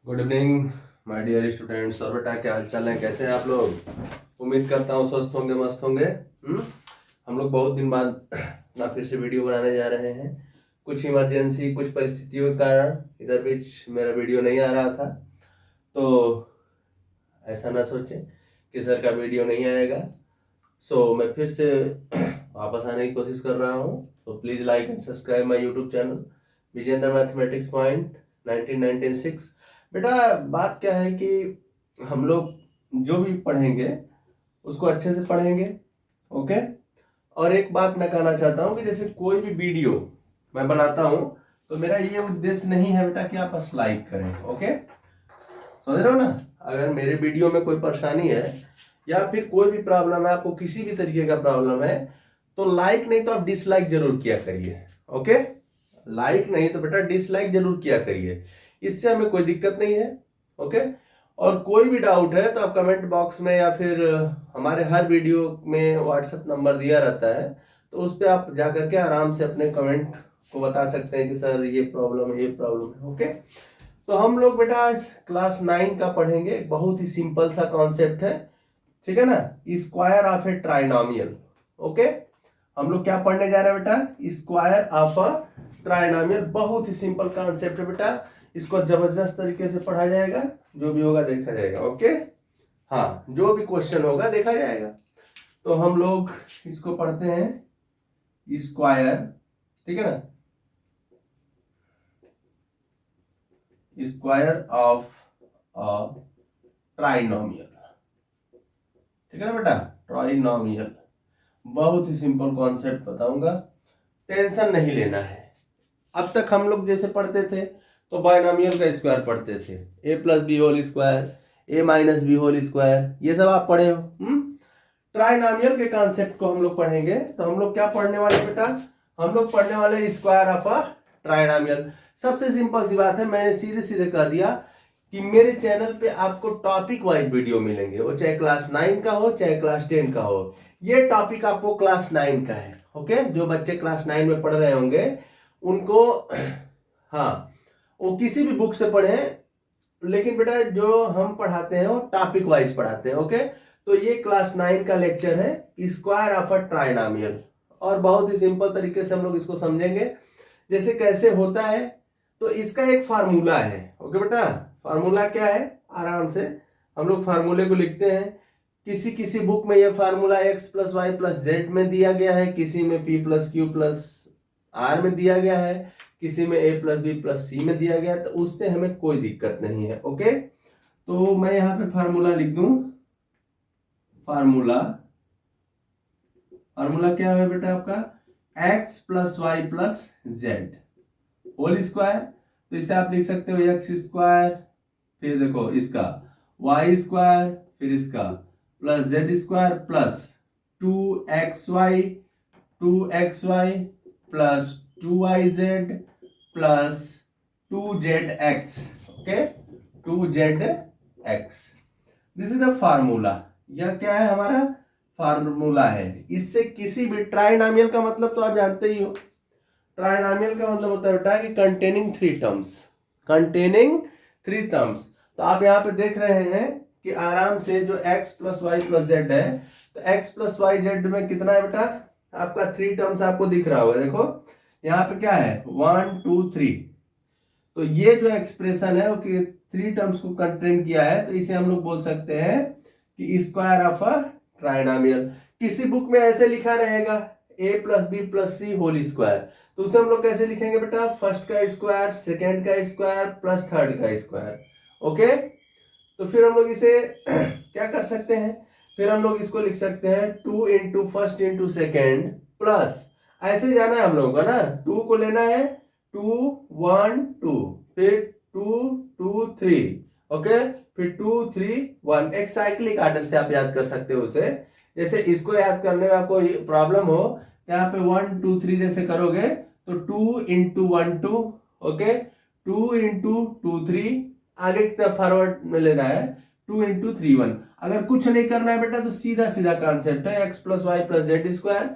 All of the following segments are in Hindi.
Good evening my dear students. और बेटा क्या हाल चाल है, कैसे हैं आप लोग? उम्मीद करता हूँ स्वस्थ होंगे, मस्त होंगे। हम लोग बहुत दिन बाद ना फिर से वीडियो बनाने जा रहे हैं। कुछ इमरजेंसी, कुछ परिस्थितियों के कारण इधर बीच मेरा वीडियो नहीं आ रहा था, तो ऐसा ना सोचें कि सर का वीडियो नहीं आएगा। मैं फिर से वापस आने की कोशिश कर रहा हूँ। Please like and subscribe my YouTube channel Vijendra mathematics point 1996। बेटा बात क्या है कि हम लोग जो भी पढ़ेंगे उसको अच्छे से पढ़ेंगे, ओके। और एक बात मैं कहना चाहता हूँ कि जैसे कोई भी वीडियो मैं बनाता हूँ तो मेरा ये उद्देश्य नहीं है बेटा कि आप बस लाइक करें, ओके। समझ रहे हो ना? अगर मेरे वीडियो में कोई परेशानी है या फिर कोई भी प्रॉब्लम है, आपको किसी भी तरीके का प्रॉब्लम है, तो लाइक नहीं तो आप डिसलाइक जरूर किया करिए, ओके। लाइक नहीं तो बेटा डिसलाइक जरूर किया करिए, इससे हमें कोई दिक्कत नहीं है, ओके। और कोई भी डाउट है तो आप कमेंट बॉक्स में या फिर हमारे हर वीडियो में व्हाट्सएप नंबर दिया रहता है, तो उस पर आप जा करके आराम से अपने कमेंट को बता सकते हैं कि सर ये प्रॉब्लम है, ये प्रॉब्लम है, ओके। तो हम लोग बेटा आज क्लास 9 का पढ़ेंगे। बहुत ही सिंपल सा कॉन्सेप्ट है, ठीक है ना? Square of A trinomial, okay. हम लोग क्या पढ़ने जा रहे हैं बेटा? Square of a trinomial. बहुत ही सिंपल कॉन्सेप्ट है बेटा, इसको जबरदस्त तरीके से पढ़ा जाएगा, जो भी होगा देखा जाएगा, ओके। हाँ, जो भी क्वेश्चन होगा देखा जाएगा। तो हम लोग इसको पढ़ते हैं स्क्वायर, ठीक है ना? स्क्वायर ऑफ अ ट्राइनोमियल, ठीक है ना बेटा? ट्राइनोमियल बहुत ही सिंपल कॉन्सेप्ट बताऊंगा, टेंशन नहीं लेना है। अब तक हम लोग जैसे पढ़ते थे तो बायनोमियल का स्क्वायर पढ़ते थे, ए प्लस बी होल स्क्वायर, ए माइनस बी होल स्क्वायर, ये सब आप पढ़े हो। ट्राइनोमियल के कॉन्सेप्ट को हम लोग पढ़ेंगे। तो हम लोग क्या पढ़ने वाले बेटा? हम लोग पढ़ने वाले स्क्वायर ऑफ अ ट्राइनोमियल। सबसे सिंपल सी बात है, मैंने सीधे सीधे कह दिया कि मेरे चैनल पे आपको टॉपिक वाइज वीडियो मिलेंगे, वो चाहे क्लास 9 का हो चाहे क्लास 10 का हो। ये टॉपिक आपको क्लास 9 का है, ओके। जो बच्चे क्लास 9 में पढ़ रहे होंगे उनको, हाँ, वो किसी भी बुक से पढ़े, लेकिन बेटा जो हम पढ़ाते हैं वो टॉपिक वाइज पढ़ाते हैं, ओके। तो ये क्लास 9 का लेक्चर है स्क्वायर ऑफ अ ट्राइनोमियल, और बहुत ही सिंपल तरीके से हम लोग इसको समझेंगे। जैसे कैसे होता है, तो इसका एक फार्मूला है, ओके बेटा। फार्मूला क्या है? आराम से हम लोग फार्मूले को लिखते हैं। किसी किसी बुक में यह formula x plus y plus z में दिया गया है, किसी में p plus q plus r में दिया गया है, किसी में a plus b plus c में दिया गया है। तो उससे हमें कोई दिक्कत नहीं है, ओके। तो मैं यहाँ पे फार्मूला लिख दूं। फार्मूला फार्मूला क्या है बेटा आपका? x plus y plus z whole square. तो इसे आप लिख सकते हो एक्स स्क्वायर, फिर देखो इसका वाई स्क्वायर, फिर इसका plus z square plus 2xy plus 2yz plus 2zx, okay, 2zx। This is the formula. यह क्या है? हमारा फार्मूला है। इससे किसी भी ट्राइनोमियल का मतलब तो आप जानते ही हो। ट्राइनोमियल का मतलब होता है बेटा कि containing three terms, containing three terms. तो आप यहाँ पे देख रहे हैं कि आराम से जो x plus y plus z है, तो x प्लस वाई जेड में कितना है बेटा? आपका थ्री टर्म्स आपको दिख रहा होगा। देखो यहाँ पे क्या है, 1 2 3। तो ये जो एक्सप्रेशन है वो कि थ्री टर्म्स को कंटेन किया है, तो इसे हम लोग बोल सकते हैं कि स्क्वायर ऑफ अ ट्राइनोमियल। किसी बुक में ऐसे लिखा रहेगा a plus b plus c whole square, तो उसे हम लोग कैसे लिखेंगे बेटा? फर्स्ट का स्क्वायर, सेकेंड का स्क्वायर प्लस थर्ड का स्क्वायर, ओके। तो फिर हम लोग इसे क्या कर सकते हैं? फिर हम लोग इसको लिख सकते हैं 2 into first into second plus, ऐसे जाना है हम लोगों का ना, 2 को लेना है 2 1 2, फिर 2 2 3, ओके, फिर 2 3 1। एक साइक्लिक आर्डर से आप याद कर सकते हो उसे। जैसे इसको याद करने में आपको प्रॉब्लम हो, यहाँ पे 1 2 3 जैसे करोगे तो 2 इंटू 1 2, ओके, 2 इंटू 2 3, आगे की तरफ फॉरवर्ड में लेना है 2 इंटू 3 1। अगर कुछ नहीं करना है बेटा तो सीधा सीधा कॉन्सेप्ट है, x plus y plus z square,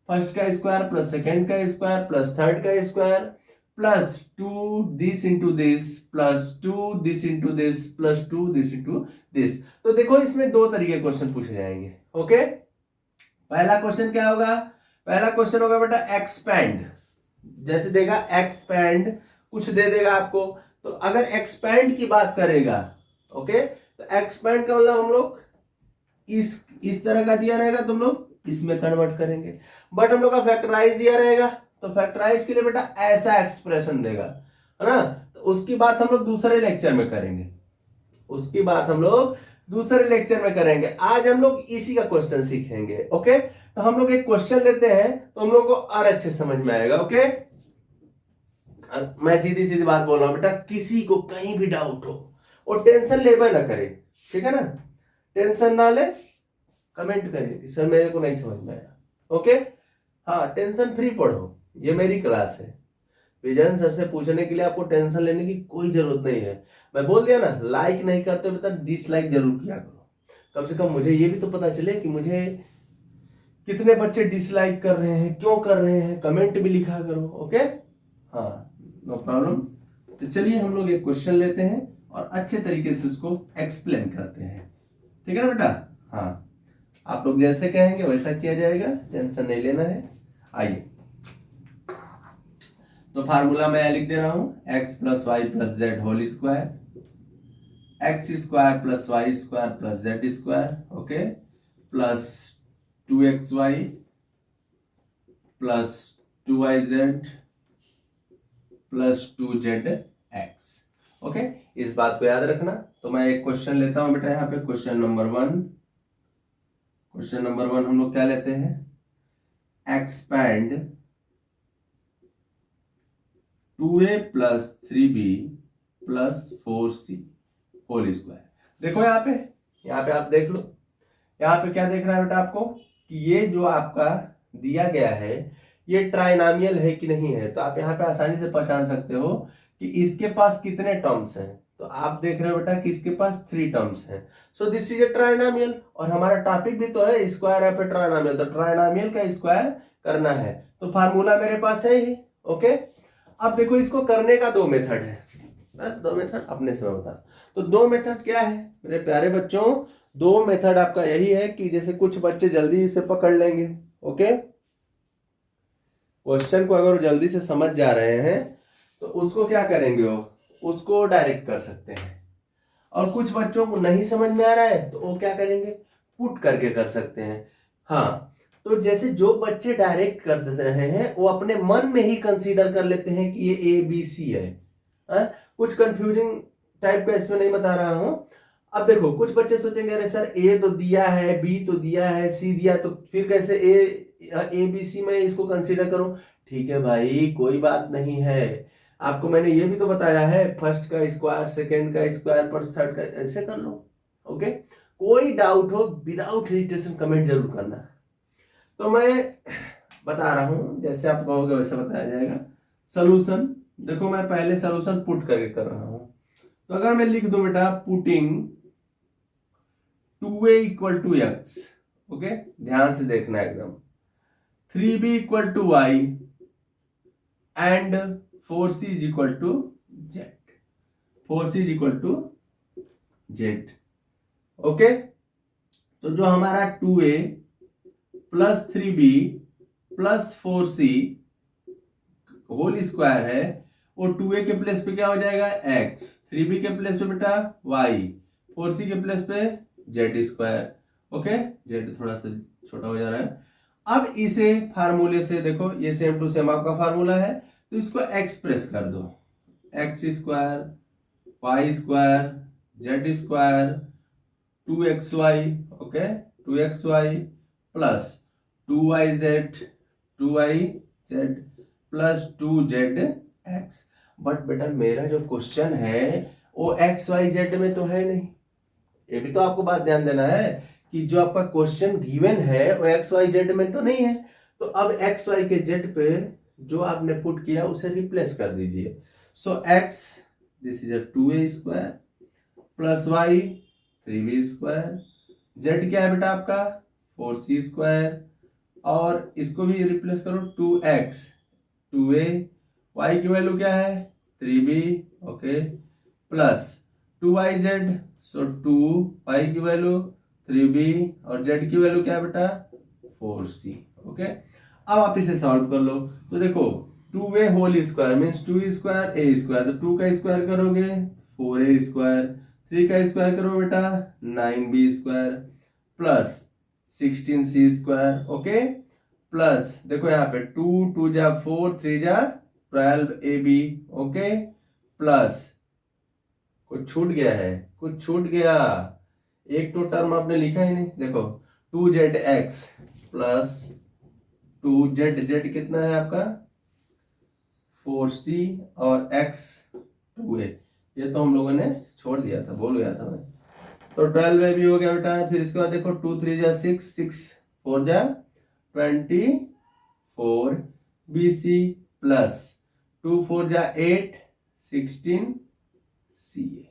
first का स्क्वायर प्लस सेकेंड का स्क्वायर प्लस थर्ड का square plus 2 this into this plus 2 this into this plus 2 this into this. तो देखो इसमें दो तरीके के क्वेश्चन पूछे जाएंगे। ओके, पहला क्वेश्चन क्या होगा? पहला क्वेश्चन होगा बेटा एक्सपैंड। जैसे देगा एक्सपैंड, कुछ दे देगा आपको, तो अगर एक्सपैंड की बात करेगा, ओके, तो एक्सपैंड का मतलब हम लोग इस तरह का दिया रहेगा, तुम लोग इसमें कन्वर्ट करेंगे। बट हम लोग का फैक्टराइज दिया रहेगा, तो फैक्टराइज के लिए बेटा ऐसा एक्सप्रेशन देगा, है ना। तो उसकी बात हम लोग दूसरे लेक्चर में करेंगे, उसकी बात हम लोग दूसरे लेक्चर में करेंगे। आज हम लोग इसी का क्वेश्चन सीखेंगे। ओके, तो हम लोग एक क्वेश्चन लेते हैं तो हम लोग को और अच्छे समझ में आएगा। ओके, मैं सीधी सीधी बात बोल रहा हूं बेटा, किसी को कहीं भी डाउट हो और टेंशन लेबे ना करे, ठीक है ना, टेंशन ना ले, कमेंट करे कि सर मेरे को नहीं समझ में आया। ओके, हाँ, टेंशन फ्री पढ़ो, ये मेरी क्लास है। विजन सर से पूछने के लिए आपको टेंशन लेने की कोई जरूरत नहीं है। मैं बोल दिया ना, लाइक नहीं करते बेटा डिसलाइक जरूर किया करो, कम से कम मुझे ये भी तो पता चले कि मुझे कितने बच्चे डिसलाइक कर रहे हैं, क्यों कर रहे हैं, कमेंट भी लिखा करो। ओके, हाँ, नो प्रॉब्लम। तो चलिए हम लोग एक क्वेश्चन लेते हैं और अच्छे तरीके से इसको एक्सप्लेन करते हैं, ठीक है ना बेटा। हाँ, आप लोग जैसे कहेंगे वैसा किया जाएगा, टेंशन नहीं लेना है। आइए, तो फार्मूला मैं लिख दे रहा हूं, x plus y plus z whole square, x square plus y square plus z square, okay, plus 2xy plus 2yz plus 2zx। Okay, इस बात को याद रखना। तो मैं एक क्वेश्चन लेता हूं बेटा, यहां पे क्वेश्चन नंबर 1। क्वेश्चन नंबर 1 हम लोग क्या लेते हैं? Expand 2a plus 3b plus 4c whole square. देखो यहाँ पे आप देख लो, यहाँ पे क्या देखना है बेटा आपको कि ये जो आपका दिया गया है ये ट्राइनामियल है कि नहीं है। तो आप यहाँ पे आसानी से पहचान सकते हो कि इसके पास कितने टर्म्स हैं। तो आप देख रहे हो बेटा कि इसके पास 3 टर्म्स हैं। सो दिस इज ए ट्राइनामियल, और हमारा टॉपिक भी तो है स्क्वायर ऑफ ए ट्राइनामियल, तो ट्राइनामियल का स्क्वायर करना है। तो फार्मूला मेरे पास है ही। ओके, अब देखो इसको करने का दो मेथड है, दो मेथड अपने से मैं बता। तो दो मेथड क्या है मेरे प्यारे बच्चों? दो मेथड आपका यही है कि जैसे कुछ बच्चे जल्दी से पकड़ लेंगे, ओके, क्वेश्चन को अगर जल्दी से समझ जा रहे हैं तो उसको क्या करेंगे, वो उसको डायरेक्ट कर सकते हैं। और कुछ बच्चों को नहीं समझ में आ रहा है तो वो क्या करेंगे, पुट करके कर सकते हैं। हाँ, तो जैसे जो बच्चे डायरेक्ट कर रहे हैं वो अपने मन में ही कंसीडर कर लेते हैं कि ये ABC है। कुछ कंफ्यूजिंग टाइप का इसमें नहीं बता रहा हूं। अब देखो कुछ बच्चे सोचेंगे अरे सर A तो दिया है, B तो दिया है, C दिया, तो फिर कैसे ABC में इसको कंसीडर करूं? ठीक है भाई, कोई बात नहीं है। आपको मैंने ये भी तो बताया है, फर्स्ट का स्क्वायर, सेकंड का स्क्वायर पर थर्ड का, ऐसे कर लो। ओके, कोई डाउट हो विदाउट हेजिटेशन कमेंट जरूर करना। तो मैं बता रहा हूं, जैसे आप कहोगे वैसे बताया जाएगा। सॉल्यूशन देखो, मैं पहले सॉल्यूशन पुट करके कर रहा हूं। तो अगर मैं लिख दूं बेटा putting 2a equal to x, okay, ध्यान से देखना एकदम, 3b equal to y and 4c is equal to z, 4c is equal to z। Okay, तो जो हमारा 2a plus 3b plus 4c whole square है, वो 2a के प्लेस पे क्या हो जाएगा x, 3b के प्लेस पे बेटा y, 4c के प्लेस पे z स्क्वायर। ओके, z थोड़ा सा छोटा हो जा रहा है। अब इसे फार्मूले से देखो, ये सेम टू सेम आपका फार्मूला है, तो इसको एक्सप्रेस कर दो, x square y square z square 2xy, okay, 2xy plus 2yz 2yz plus 2zx। But बेटा मेरा जो क्वेश्चन है वो XYZ में तो है नहीं। ये भी तो आपको बात ध्यान देना है कि जो आपका क्वेश्चन गिवन है वो XYZ में तो नहीं है। तो अब XY के Z पे जो आपने पुट किया उसे रिप्लेस कर दीजिए। सो x this is 2a square plus y 3b square, z क्या है बेटा आपका 4c स्क्वायर, और इसको भी रिप्लेस करो 2x 2a y की वैल्यू क्या है 3b, ओके, प्लस 2yz, सो 2y की वैल्यू 3b और z की वैल्यू क्या है बेटा 4c, ओके। अब आप इसे सॉल्व कर लो तो देखो 2a whole square means 2 square a square, तो 2 का स्क्वायर करोगे 4a स्क्वायर, 3 का स्क्वायर करो बेटा 9b square plus 16c square, okay, plus देखो यहाँ पे 2 जा 4, 3 जा 12ab, ओके, प्लस कुछ छूट गया है, कुछ छूट गया, एक तो टर्म आपने लिखा ही नहीं, देखो 2zx प्लस 2z कितना है आपका 4c और x 2a, ये तो हम लोगों ने छोड़ दिया था, भूल गया था मैं, तो 12 में भी हो गया बेटा। फिर इसके बाद देखो 2 3 जा 6, 6 4 जा 24 bc प्लस 2 4 जा 8 16 ca,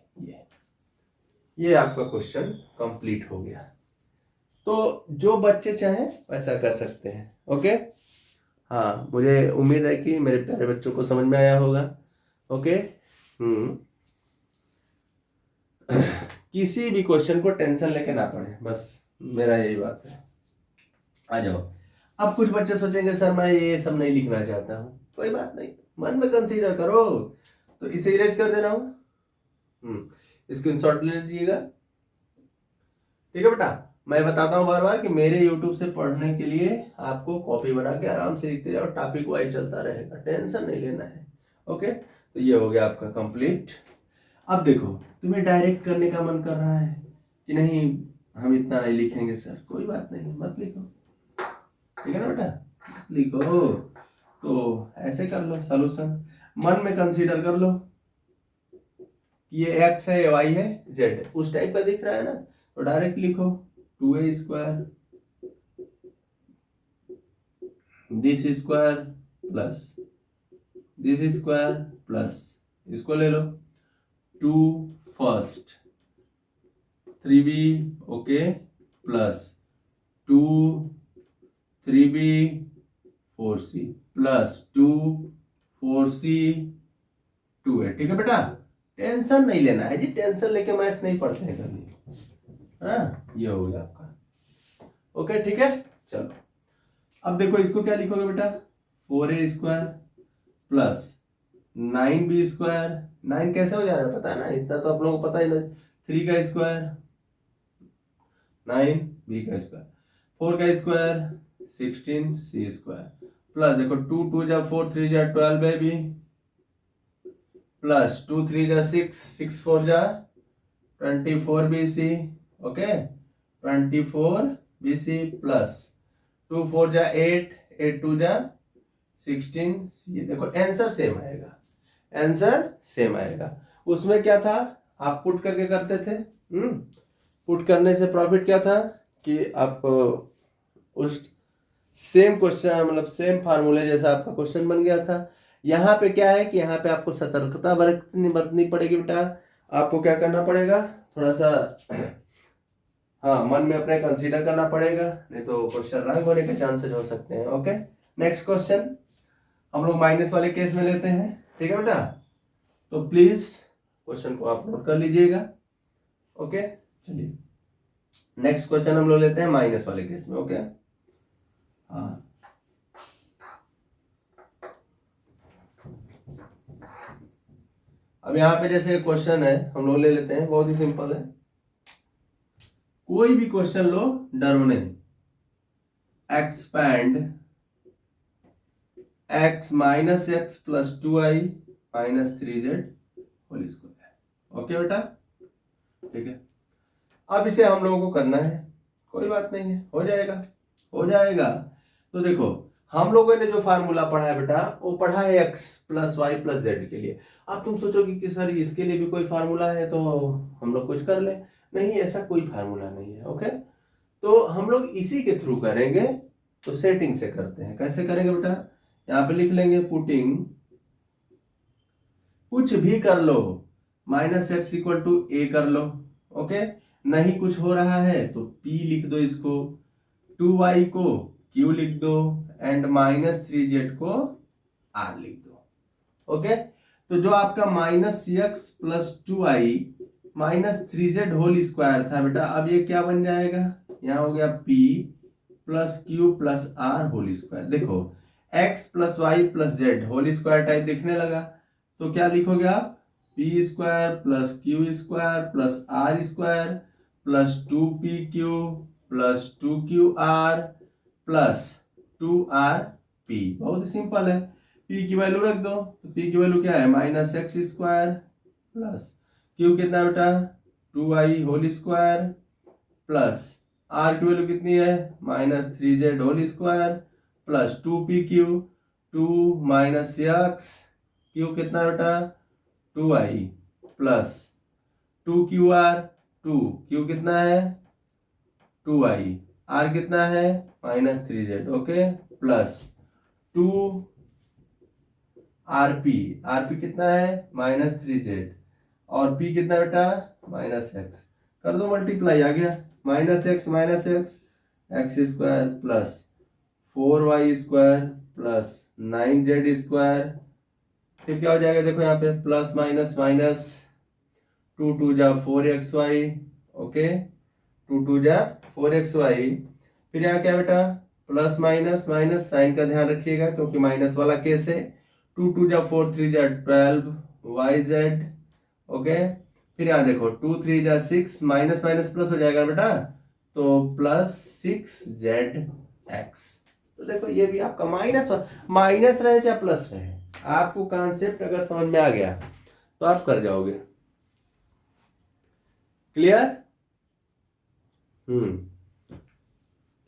ये आपका क्वेश्चन कंप्लीट हो गया। तो जो बच्चे चाहें वैसा कर सकते हैं, ओके। हाँ, मुझे उम्मीद है कि मेरे प्यारे बच्चों को समझ में आया होगा, ओके। किसी भी क्वेश्चन को टेंशन लेके ना पढ़े, बस मेरा यही बात है। आ जाओ। अब कुछ बच्चे सोचेंगे सर मैं ये सब नहीं लिखना चाहता हूँ, कोई बात नहीं, मन में कंसीडर करो, तो इसे इरेज कर दे रहा हूँ, स्क्रीनशॉट ले लीजिएगा, ठीक है बेटा। मैं बताता हूँ बार बार कि मेरे YouTube से पढ़ने के लिए आपको कॉपी बना के आराम से लिखते जाओ, टॉपिक वाइज चलता रहेगा, टेंशन नहीं लेना है, ओके। तो ये हो गया आपका कंप्लीट। अब देखो तुम्हें डायरेक्ट करने का मन कर रहा है कि नहीं हम इतना नहीं लिखेंगे सर, कोई बात नहीं, मत लिखो, ठीक है ना बेटा, लिखो। तो ऐसे कर लो सॉल्यूशन, मन में कंसीडर कर लो ये x है, y है, z है, उस टाइप का दिख रहा है ना, तो डायरेक्ट लिखो 2a square this square plus this square plus इसको ले लो 2 first 3b, okay, plus 2 3b 4c plus 2 4c 2a, ठीक है बेटा। टेंशन नहीं लेना है जी, टेंशन लेके मैथ नहीं पढ़ते हैं कभी, हाँ, ये हो गया आपका, ओके, ठीक है। चलो अब देखो इसको क्या लिखोगे बेटा 4a square plus 9b square, 9 कैसे हो जा रहा है पता है ना, इतना तो आप लोगों को पता ही नहीं, 3 का स्क्वायर 9b का स्क्वायर, 4 का स्क्वायर 16c स्क्वायर प्लस देखो 2 2 जा 4, 3 जा 12 बेबी प्लस 2 3 जा 6, 6 4 जा 24 bc, ओके, 24 bc प्लस 2 4 जा 8, 8 2 जा 16 c, देखो आंसर सेम आएगा, आंसर सेम आएगा। उसमें क्या था आप पुट करके करते थे, पुट करने से प्रॉफिट क्या था कि आप उस सेम क्वेश्चन मतलब सेम फार्मूले जैसा आपका क्वेश्चन बन गया था। यहाँ पे क्या है कि यहाँ पे आपको सतर्कता बरतनी पड़ेगी बेटा, आपको क्या करना पड़ेगा थोड़ा सा हाँ मन में अपने कंसीडर करना पड़ेगा, नहीं तो क्वेश्चन रंग होने के चांसेस हो सकते हैं, ओके। नेक्स्ट क्वेश्चन हम लोग माइनस वाले केस में लेते हैं, ठीक है बेटा, तो प्लीज क्वेश्चन को आप नोट कर लीजिएगा, ओके। चलिए नेक्स्ट क्वेश्चन हम लोग लेते हैं माइनस वाले केस में, ओके। हाँ अब यहाँ पे जैसे क्वेश्चन है हम लोग ले लेते हैं, बहुत ही सिंपल है, कोई भी क्वेश्चन लो डरो नहीं, एक्सपैंड x minus x plus 2i minus 3z whole square, okay बेटा, ठीक है। अब इसे हम लोगों को करना है, कोई बात नहीं है, हो जाएगा हो जाएगा। तो देखो हम लोगों ने जो फार्मूला पढ़ा है बेटा वो पढ़ा है x plus y plus z के लिए। अब तुम सोचोगे कि सर इसके लिए भी कोई फार्मूला है तो हम लोग कुछ कर ले, नहीं ऐसा कोई फार्मूला नहीं है, ओके। तो हम लोग इसी के थ्रू करेंगे, तो सेटिंग से करते हैं, कैसे करेंगे बेटा, यहाँ पे लिख लेंगे पुटिंग कुछ भी कर लो माइनस एक्स इक्वल टू ए कर लो, ओके। नहीं कुछ हो रहा है तो p लिख दो, इसको 2y को q लिख दो एंड माइनस 3z को r लिख दो, ओके, तो जो आपका -x plus 2i minus 3z whole square था बेटा, अब ये क्या बन जाएगा, यहाँ हो गया p plus q plus r whole square. देखो x plus y plus z whole square type दिखने लगा, तो क्या लिखोगे आप, p square plus q square plus r square plus 2pq plus 2qr plus 2rp। बहुत ही सिंपल है, p की वैल्यू रख दो, तो p की वैल्यू क्या है, -x स्क्वायर प्लस q कितना बेटा 2i whole square plus r की वैल्यू कितनी है -3z whole square plus 2pq 2 -x q कितना बेटा 2i प्लस 2qr 2q कितना है 2i, r कितना है -3z, ओके, प्लस 2 rp कितना है -3z और p कितना बेटा -x, कर दो मल्टीप्लाई, आ गया -x x square plus 4y square plus 9z square, फिर क्या हो जाएगा, देखो यहाँ पे प्लस माइनस माइनस 2 2 जा 4xy, ओके, 2 2 जा 4xy, फिर यहाँ क्या बेटा प्लस माइनस माइनस, साइन का ध्यान रखिएगा क्योंकि माइनस वाला केस है, 2 2 जा 4 3 जा 12yz, ओके, फिर यहाँ देखो 2 3 जा 6, माइनस माइनस प्लस हो जाएगा बेटा, तो प्लस 6zx। तो देखो ये भी आपका माइनस रहे चाहे प्लस रहे, आपको कॉन्सेप्ट अगर समझ में आ गया तो आप कर जाओगे। क्लियर?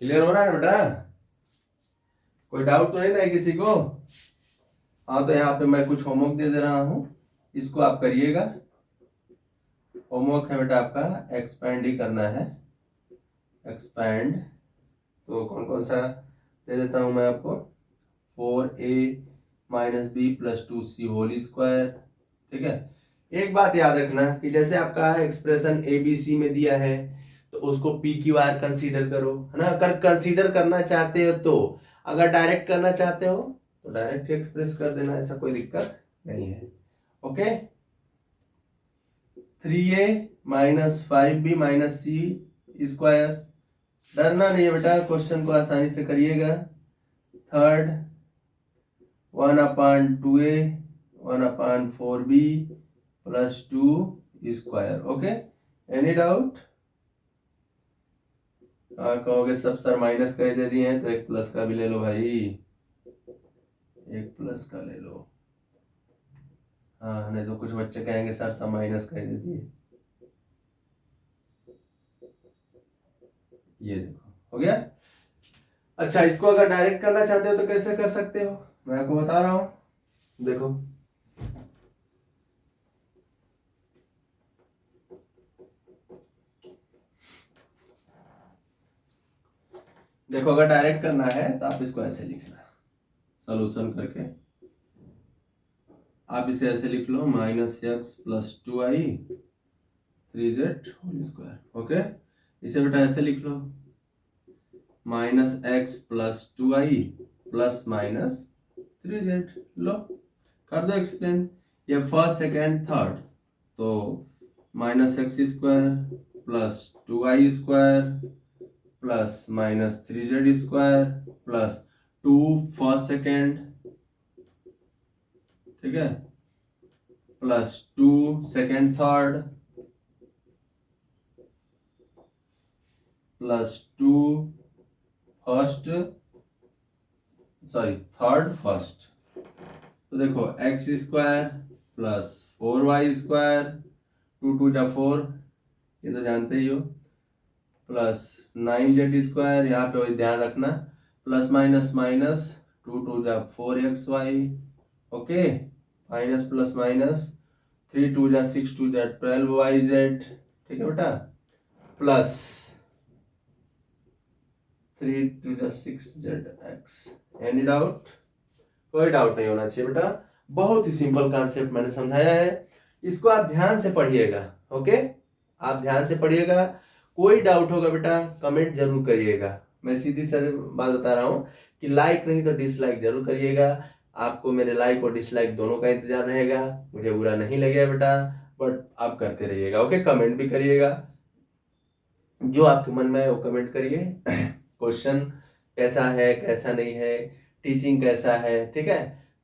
क्लियर हो रहा है बेटा? कोई डाउट तो नहीं ना किसी को? हाँ, तो यहाँ पे मैं कुछ होमवर्क दे रहा हूँ, इसको आप करिएगा। होमवर्क है बेटा आपका एक्सपैंड ही करना है, एक्सपैंड। तो कौन कौन सा दे देता हूँ मैं आपको, 4a - b + 2c whole square, ठीक है। एक बात याद रखना कि जैसे आपका एक्सप्रेशन ABC में दिया है तो उसको PQR कंसीडर करो, है ना। अगर कंसीडर करना चाहते हो तो, अगर डायरेक्ट करना चाहते हो तो डायरेक्ट एक्सप्रेस कर देना, ऐसा कोई दिक्कत नहीं है, okay. 3a - 5b - c square, डरना नहीं है बेटा, क्वेश्चन को आसानी से करिएगा। Third 1/2a 1/4b + 2 square, okay. Any doubt? कहोगे सब सर माइनस का ही दे दिए हैं तो एक प्लस का भी ले लो भाई, एक प्लस का ले लो। हाँ, नहीं तो कुछ बच्चे कहेंगे सर सब माइनस का ही दे दिए। ये देखो हो गया। अच्छा, इसको अगर डायरेक्ट करना चाहते हो तो कैसे कर सकते हो, मैं आपको बता रहा हूं। देखो देखो अगर डायरेक्ट करना है तो आप इसको ऐसे लिखना, सॉल्यूशन करके आप इसे ऐसे लिख लो, -x + 2i 3z whole square, okay. इसे बेटा ऐसे लिख लो, -x + 2i ± 3z, लो कर दो एक्सप्लेन। ये फर्स्ट सेकेंड थर्ड, तो -x square plus 2i square plus -3z square plus 2 first second, ठीक है, plus 2 second third plus 2 first third first. तो देखो x square plus 4y square, 2 2 जा 4, ये तो जानते ही हो, प्लस 9z स्क्वायर, यहाँ पे वही ध्यान रखना, प्लस माइनस माइनस 2 2 जा 4xy, okay, minus plus minus 3 2 जा 6 2 जा 12yz, ठीक है बेटा, प्लस 3 2 जा 6zx। Any doubt? कोई डाउट नहीं होना चाहिए बेटा, बहुत ही सिंपल कॉन्सेप्ट मैंने समझाया है, इसको आप ध्यान से पढ़िएगा, ओके। आप ध्यान से पढ़िएगा, कोई डाउट होगा बेटा कमेंट जरूर करिएगा। मैं सीधी सी बात बता रहा हूँ कि लाइक नहीं तो डिसलाइक जरूर करिएगा, आपको मेरे लाइक और डिसलाइक दोनों का इंतजार रहेगा, मुझे बुरा नहीं लगेगा बेटा, बट आप करते रहिएगा। ओके, कमेंट भी करिएगा, जो आपके मन में है वो कमेंट करिए। क्वेश्चन कैसा है, कैसा नहीं है, टीचिंग कैसा है, ठीक है,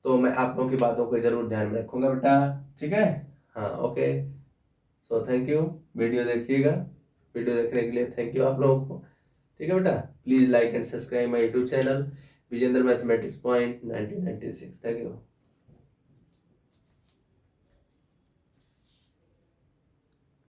तो मैं आप लोगों की बातों को जरूर ध्यान में रखूंगा बेटा, ठीक है। हाँ okay, so thank you, video देखिएगा, वीडियो देखने के लिए थैंक यू आप लोगों को, ठीक है बेटा। Please like and subscribe my YouTube channel Vijendra mathematics point 1996। Thank you.